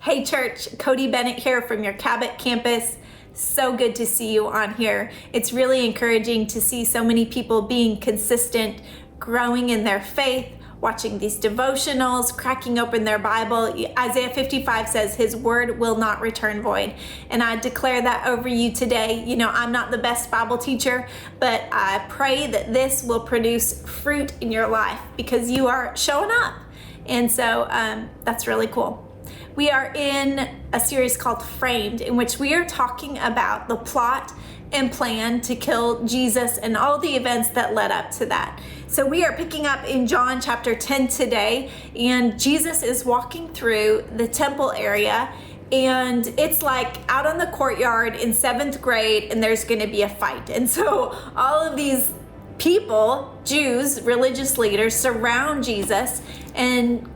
Hey church, Codi Bennett here from your Cabot campus. So good to see you on here. It's really encouraging to see so many people being consistent, growing in their faith, watching these devotionals, cracking open their Bible. Isaiah 55 says his word will not return void. And I declare that over you today. You know, I'm not the best Bible teacher, but I pray that this will produce fruit in your life because you are showing up. And so that's really cool. We are in a series called Framed, in which we are talking about the plot and plan to kill Jesus and all the events that led up to that. So we are picking up in John chapter 10 today, and Jesus is walking through the temple area, and it's like out on the courtyard in 7th grade, and there's going to be a fight. And so all of these people, Jews, religious leaders, surround Jesus and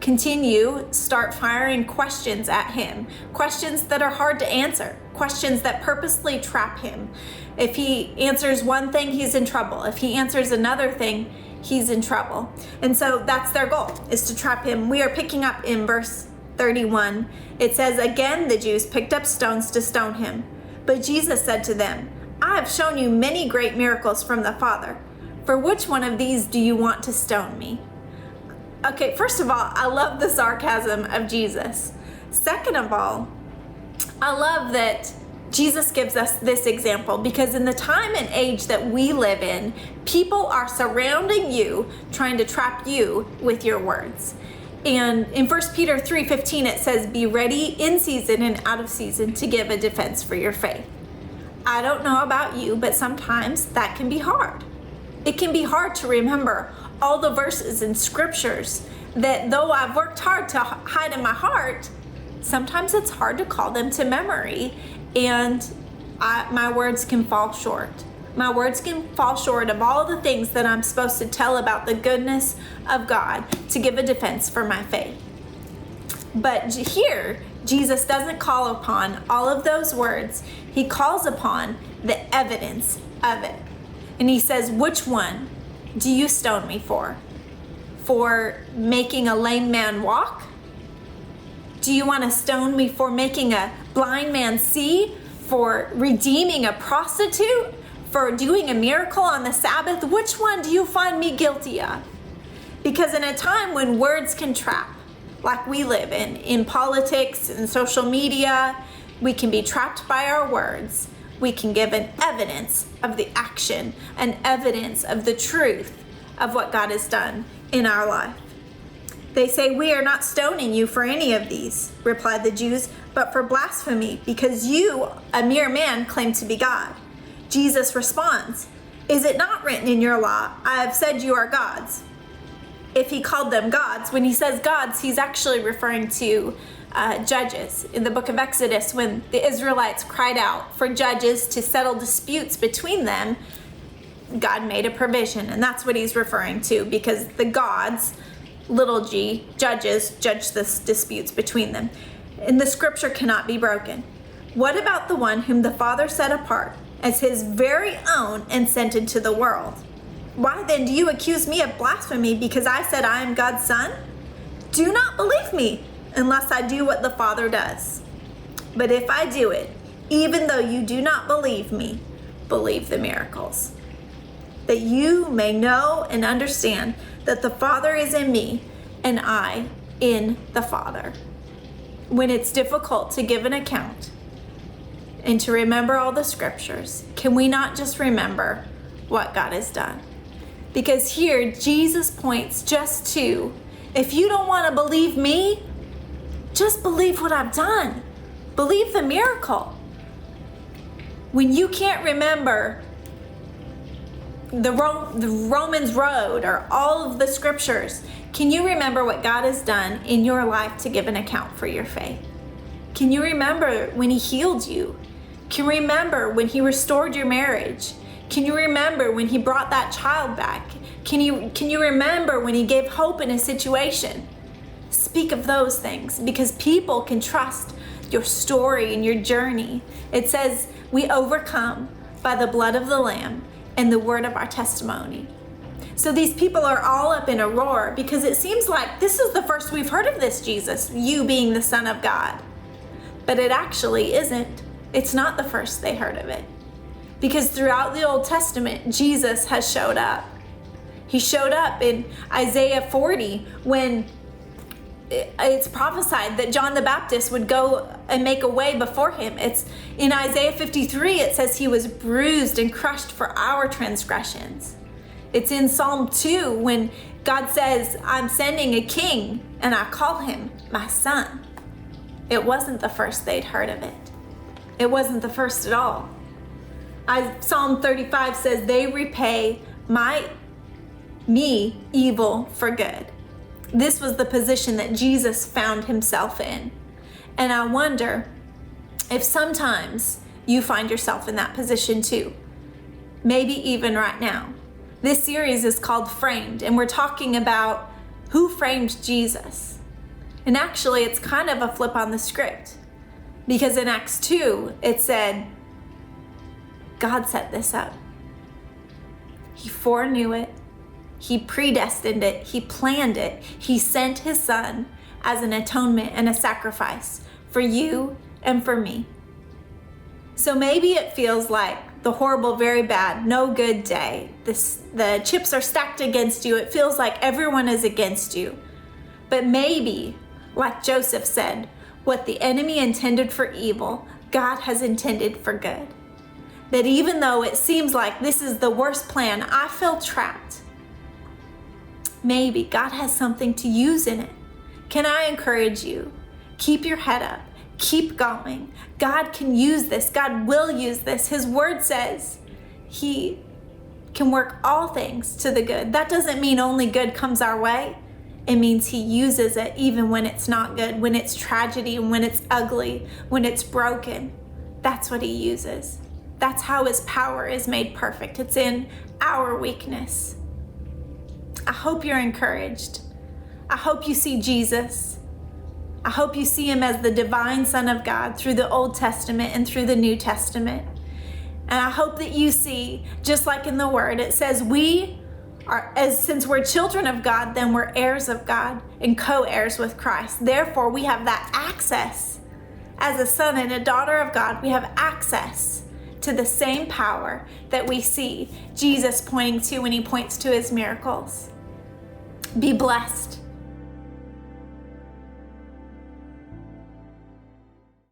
start firing questions at him. Questions that are hard to answer. Questions that purposely trap him. If he answers one thing, he's in trouble. If he answers another thing, he's in trouble. And so that's their goal, is to trap him. We are picking up in verse 31. It says, "Again, the Jews picked up stones to stone him. But Jesus said to them, 'I have shown you many great miracles from the Father. For which one of these do you want to stone me?'" Okay, first of all, I love the sarcasm of Jesus. Second of all, I love that Jesus gives us this example, because in the time and age that we live in, people are surrounding you, trying to trap you with your words. And in 1 Peter 3:15, it says, "Be ready in season and out of season to give a defense for your faith." I don't know about you, but sometimes that can be hard. It can be hard to remember all the verses and scriptures that, though I've worked hard to hide in my heart, sometimes it's hard to call them to memory, and my words can fall short. My words can fall short of all the things that I'm supposed to tell about the goodness of God to give a defense for my faith. But here, Jesus doesn't call upon all of those words. He calls upon the evidence of it. And he says, "Which one do you stone me for? For making a lame man walk? Do you want to stone me for making a blind man see? For redeeming a prostitute? For doing a miracle on the Sabbath? Which one do you find me guilty of?" Because in a time when words can trap, like we live in politics and social media, we can be trapped by our words. We can give an evidence of the action, an evidence of the truth of what God has done in our life. They say, "We are not stoning you for any of these," replied the Jews, "but for blasphemy, because you, a mere man, claim to be God." Jesus responds, "Is it not written in your law, 'I have said you are gods'?" If he called them gods, when he says gods, he's actually referring to judges. In the book of Exodus, when the Israelites cried out for judges to settle disputes between them, God made a provision, and that's what he's referring to, because the gods, little g, judges, judge the disputes between them. And the scripture cannot be broken. What about the one whom the Father set apart as his very own and sent into the world? Why then do you accuse me of blasphemy because I said I am God's son? Do not believe me unless I do what the Father does. But if I do it, even though you do not believe me, believe the miracles, that you may know and understand that the Father is in me and I in the Father. When it's difficult to give an account and to remember all the scriptures, can we not just remember what God has done? Because here Jesus points just to, if you don't want to believe me, just believe what I've done. Believe the miracle. When you can't remember the Romans road or all of the scriptures, can you remember what God has done in your life to give an account for your faith? Can you remember when he healed you? Can you remember when he restored your marriage? Can you remember when he brought that child back? Can you remember when he gave hope in a situation? Speak of those things, because people can trust your story and your journey. It says we overcome by the blood of the Lamb and the word of our testimony. So these people are all up in a roar because it seems like this is the first we've heard of this Jesus, you being the Son of God. But it actually isn't. It's not the first they heard of it. Because throughout the Old Testament, Jesus has showed up. He showed up in Isaiah 40 when it's prophesied that John the Baptist would go and make a way before him. It's in Isaiah 53, it says he was bruised and crushed for our transgressions. It's in Psalm 2 when God says, I'm sending a king and I call him my son. It wasn't the first they'd heard of it. It wasn't the first at all. Psalm 35 says, they repay me evil for good. This was the position that Jesus found himself in. And I wonder if sometimes you find yourself in that position too. Maybe even right now. This series is called Framed, and we're talking about who framed Jesus. And actually, it's kind of a flip on the script. Because in Acts 2, it said, God set this up. He foreknew it. He predestined it. He planned it. He sent his son as an atonement and a sacrifice for you and for me. So maybe it feels like the horrible, very bad, no good day. The chips are stacked against you. It feels like everyone is against you. But maybe, like Joseph said, what the enemy intended for evil, God has intended for good. That even though it seems like this is the worst plan, I feel trapped. Maybe God has something to use in it. Can I encourage you? Keep your head up. Keep going. God can use this. God will use this. His word says he can work all things to the good. That doesn't mean only good comes our way. It means he uses it even when it's not good, when it's tragedy, when it's ugly, when it's broken. That's what he uses. That's how his power is made perfect. It's in our weakness. I hope you're encouraged. I hope you see Jesus. I hope you see him as the divine Son of God through the Old Testament and through the New Testament. And I hope that you see, just like in the Word, it says since we're children of God, then we're heirs of God and co-heirs with Christ. Therefore, we have that access. As a son and a daughter of God, we have access to the same power that we see Jesus pointing to when he points to his miracles. Be blessed.